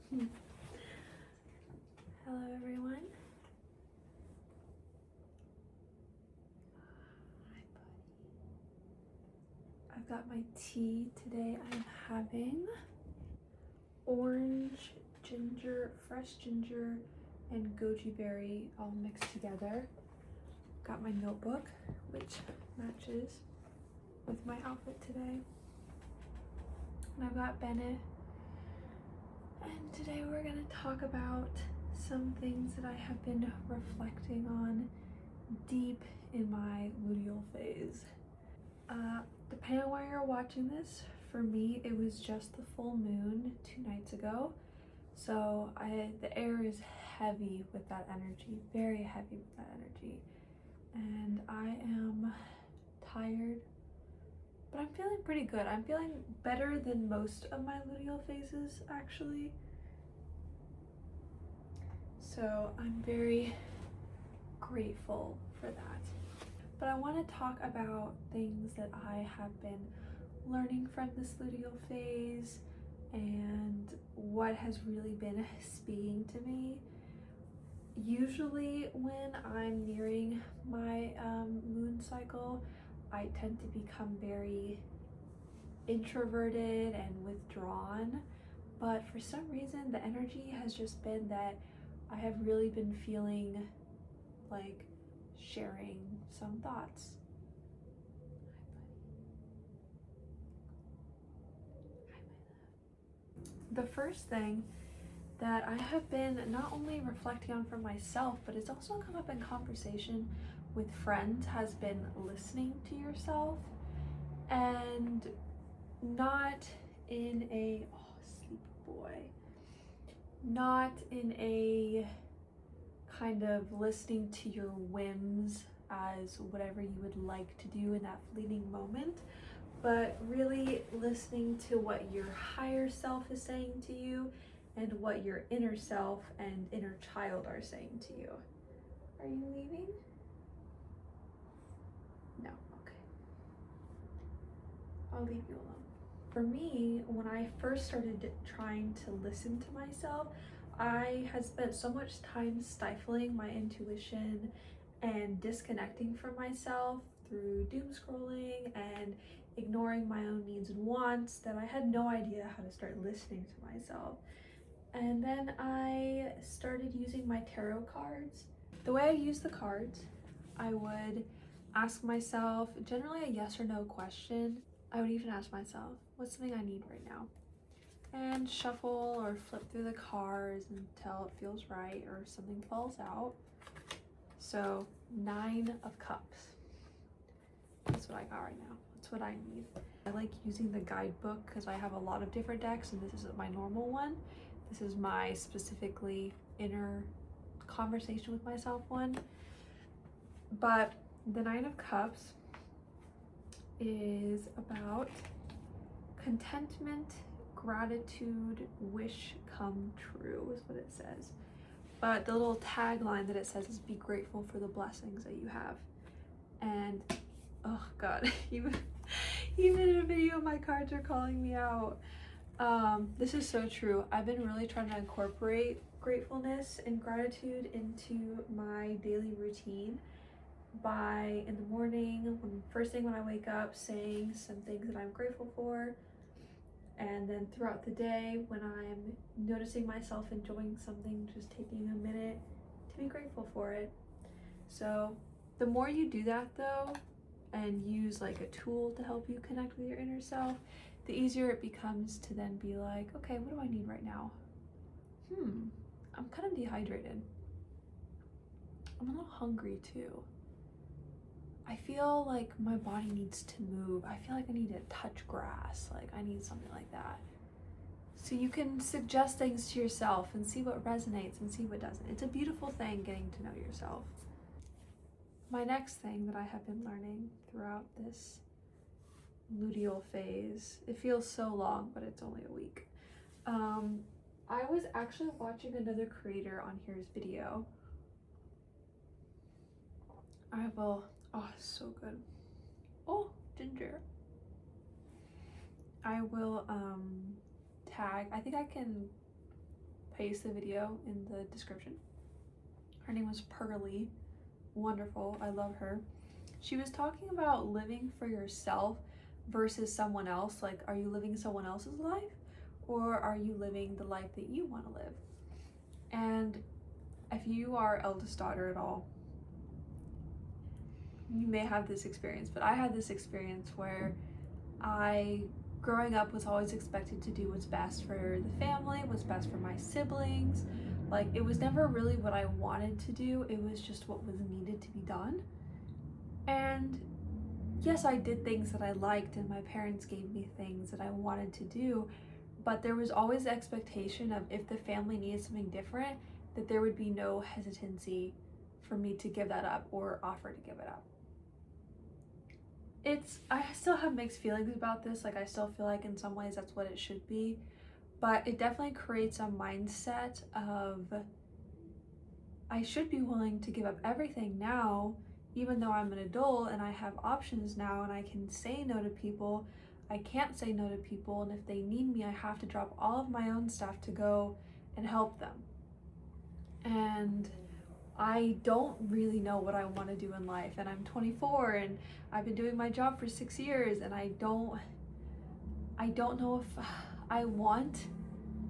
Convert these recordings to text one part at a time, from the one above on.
Hello everyone. Hi buddy. I've got my tea today. I'm having orange, ginger, fresh ginger, and goji berry all mixed together. Got my notebook, which matches with my outfit today. And I've got Bennett. And today we're going to talk about some things that I have been reflecting on deep in my luteal phase. Depending on where you're watching this, for me it was just the full moon 2 nights ago. So the air is heavy with that energy, very heavy with that energy. And I am tired, but I'm feeling pretty good. I'm feeling better than most of my luteal phases, actually. So I'm very grateful for that. But I want to talk about things that I have been learning from this luteal phase and what has really been speaking to me. Usually when I'm nearing my moon cycle, I tend to become very introverted and withdrawn, but for some reason the energy has just been that I have really been feeling like sharing some thoughts. The first thing that I have been not only reflecting on for myself, but it's also come up in conversation with friends, has been listening to yourself, and not in a sleep boy, not in a kind of listening to your whims as whatever you would like to do in that fleeting moment, but really listening to what your higher self is saying to you and what your inner self and inner child are saying to you. Are you leaving? No, okay. I'll leave you alone. For me, when I first started trying to listen to myself, I had spent so much time stifling my intuition and disconnecting from myself through doom scrolling and ignoring my own needs and wants that I had no idea how to start listening to myself. And then I started using my tarot cards. The way I use the cards, I would ask myself generally a yes or no question. I would even ask myself, what's something I need right now? And shuffle or flip through the cards until it feels right or something falls out. So 9 of Cups. That's what I got right now. That's what I need. I like using the guidebook because I have a lot of different decks and this isn't my normal one. This is my specifically inner conversation with myself one. But the 9 of Cups is about contentment, gratitude, wish come true is what it says. But the little tagline that it says is be grateful for the blessings that you have. And oh god, even in a video my cards are calling me out. This is so true. I've been really trying to incorporate gratefulness and gratitude into my daily routine by in the morning, first thing when I wake up, saying some things that I'm grateful for, and then throughout the day when I'm noticing myself enjoying something, just taking a minute to be grateful for it. So the more you do that though, and use like a tool to help you connect with your inner self, the easier it becomes to then be like, okay, what do I need right now? I'm kind of dehydrated. I'm a little hungry too. I feel like my body needs to move. I feel like I need to touch grass. Like I need something like that. So you can suggest things to yourself and see what resonates and see what doesn't. It's a beautiful thing getting to know yourself. My next thing that I have been learning throughout this luteal phase, it feels so long, but it's only a week. I was actually watching another creator on here's video. I will, oh, so good. Oh, ginger. I will tag, I think I can paste the video in the description. Her name was Pearly. Wonderful. I love her. She was talking about living for yourself versus someone else. Like, are you living someone else's life, or are you living the life that you want to live? And if you are eldest daughter at all, you may have this experience, but I had this experience where growing up, was always expected to do what's best for the family, what's best for my siblings. Like, it was never really what I wanted to do, it was just what was needed to be done. And yes, I did things that I liked, and my parents gave me things that I wanted to do, but there was always the expectation of, if the family needed something different, that there would be no hesitancy for me to give that up or offer to give it up. I still have mixed feelings about this. Like, I still feel like in some ways that's what it should be, but it definitely creates a mindset of, I should be willing to give up everything now, even though I'm an adult and I have options now and I can say no to people. I can't say no to people, and if they need me, I have to drop all of my own stuff to go and help them. And I don't really know what I want to do in life, and I'm 24 and I've been doing my job for 6 years, and I don't know if I want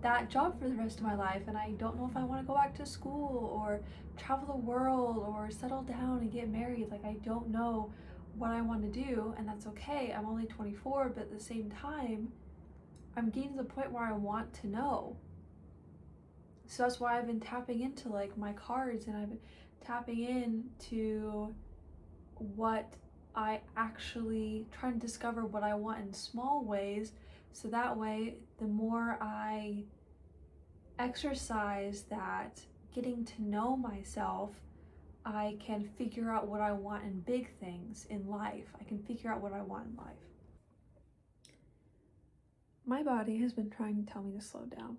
that job for the rest of my life, and I don't know if I want to go back to school or travel the world or settle down and get married. Like, I don't know what I want to do, and that's okay. I'm only 24, but at the same time, I'm getting to the point where I want to know. So that's why I've been tapping into like my cards, and I've been tapping into what I actually try to discover what I want in small ways, so that way the more I exercise that getting to know myself, I can figure out what I want in big things in life. I can figure out what I want in life. My body has been trying to tell me to slow down.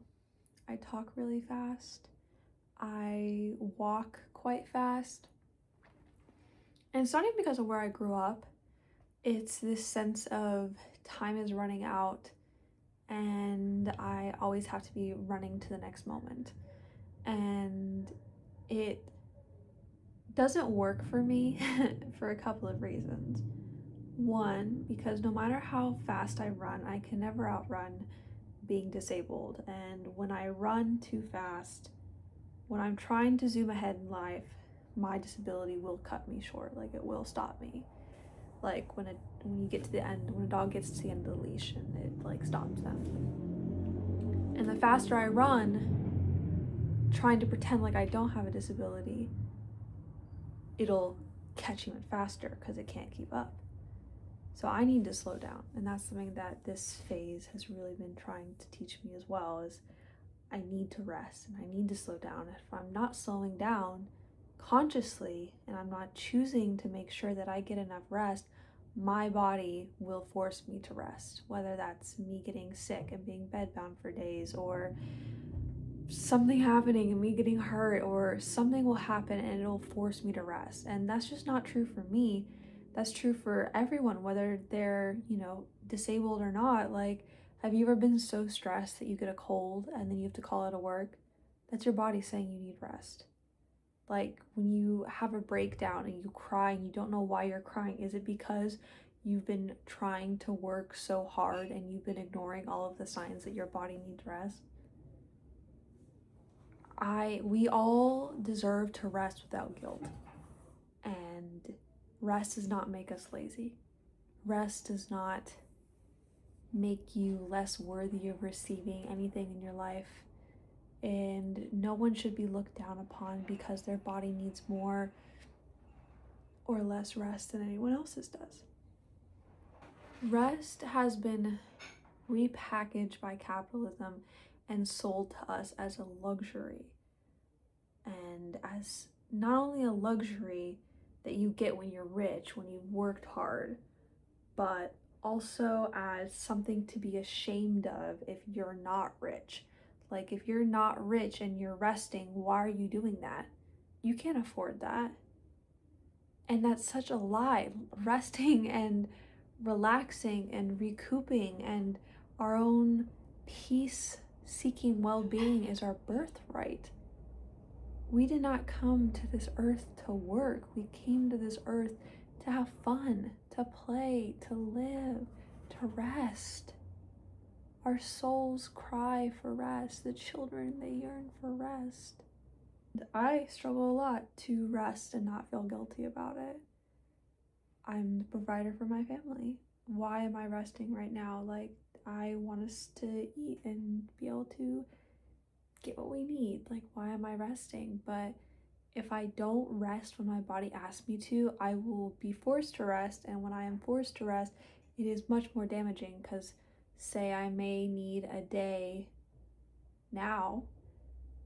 I talk really fast. I walk quite fast. And it's not even because of where I grew up. It's this sense of time is running out and I always have to be running to the next moment. And it doesn't work for me for a couple of reasons. One, because no matter how fast I run, I can never outrun being disabled. And when I run too fast, when I'm trying to zoom ahead in life, my disability will cut me short. Like, it will stop me. Like when you get to the end, when a dog gets to the end of the leash, and it like stops them. And the faster I run, trying to pretend like I don't have a disability, it'll catch even faster because it can't keep up. So I need to slow down, and that's something that this phase has really been trying to teach me as well, is I need to rest and I need to slow down. If I'm not slowing down consciously and I'm not choosing to make sure that I get enough rest, my body will force me to rest, whether that's me getting sick and being bedbound for days, or something happening and me getting hurt, or something will happen and it'll force me to rest. And that's just not true for me. That's true for everyone, whether they're, disabled or not. Like, have you ever been so stressed that you get a cold and then you have to call out of work? That's your body saying you need rest. Like, when you have a breakdown and you cry and you don't know why you're crying, is it because you've been trying to work so hard and you've been ignoring all of the signs that your body needs rest? We all deserve to rest without guilt. And rest does not make us lazy. Rest does not make you less worthy of receiving anything in your life. And no one should be looked down upon because their body needs more or less rest than anyone else's does. Rest has been repackaged by capitalism and sold to us as a luxury, and as not only a luxury that you get when you're rich, when you've worked hard, but also as something to be ashamed of if you're not rich. Like, if you're not rich and you're resting, why are you doing that? You can't afford that. And that's such a lie. Resting and relaxing and recouping and our own peace seeking well-being is our birthright. We did not come to this earth to work. We came to this earth to have fun, to play, to live, to rest. Our souls cry for rest. The children, they yearn for rest. I struggle a lot to rest and not feel guilty about it. I'm the provider for my family. Why am I resting right now? Like, I want us to eat and be able to get what we need. Like, why am I resting? But if I don't rest when my body asks me to, I will be forced to rest. And when I am forced to rest, it is much more damaging because, say, I may need a day now,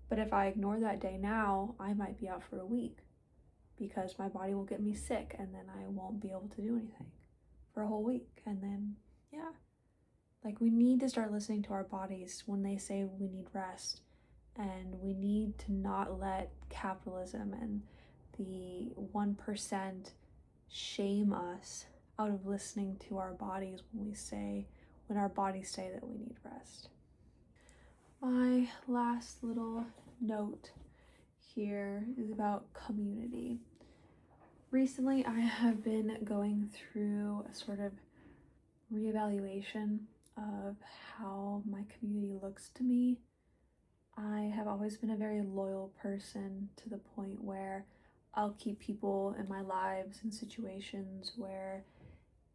but if I ignore that day now, I might be out for a week because my body will get me sick and then I won't be able to do anything for a whole week. And then, yeah, like, we need to start listening to our bodies when they say we need rest. And we need to not let capitalism and the 1% shame us out of listening to our bodies when our bodies say that we need rest. My last little note here is about community. Recently, I have been going through a sort of reevaluation of how my community looks to me. I have always been a very loyal person to the point where I'll keep people in my lives in situations where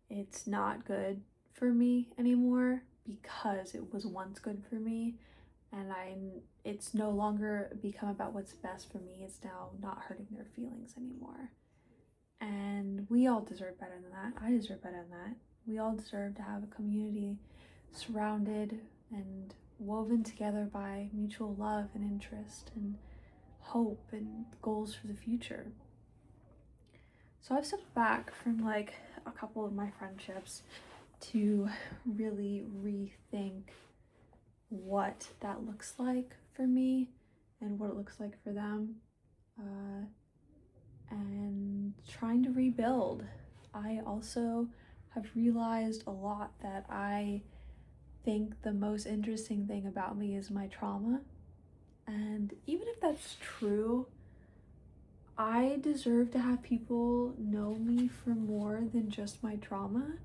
it's not good for me anymore because it was once good for me, and it's no longer become about what's best for me. It's now not hurting their feelings anymore. And we all deserve better than that. I deserve better than that. We all deserve to have a community surrounded and woven together by mutual love and interest and hope and goals for the future. So I've stepped back from like a couple of my friendships to really rethink what that looks like for me and what it looks like for them, and trying to rebuild. I also have realized a lot that I think the most interesting thing about me is my trauma. And even if that's true, I deserve to have people know me for more than just my trauma.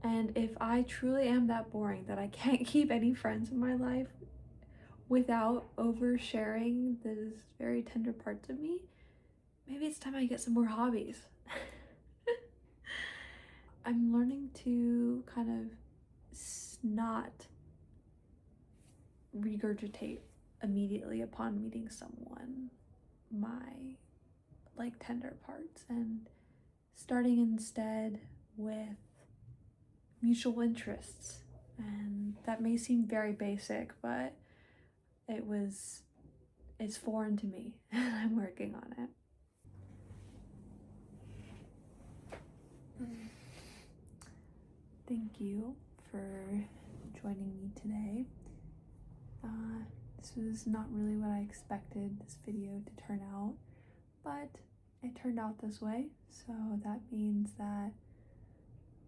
And if I truly am that boring that I can't keep any friends in my life without oversharing those very tender parts of me, maybe it's time I get some more hobbies. I'm learning to kind of not regurgitate immediately upon meeting someone my like tender parts, and starting instead with mutual interests. And that may seem very basic, but it's foreign to me and I'm working on it. Thank you for joining me today. This was not really what I expected this video to turn out, but it turned out this way, so that means that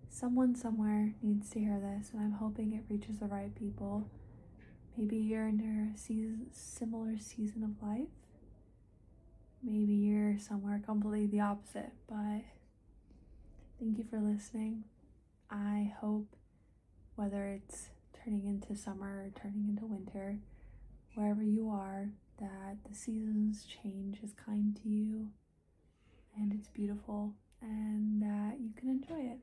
someone somewhere needs to hear this, and I'm hoping it reaches the right people. Maybe you're in a similar season of life. Maybe you're somewhere completely the opposite, but thank you for listening. I hope, whether it's turning into summer or turning into winter, wherever you are, that the seasons change is kind to you and it's beautiful and that you can enjoy it.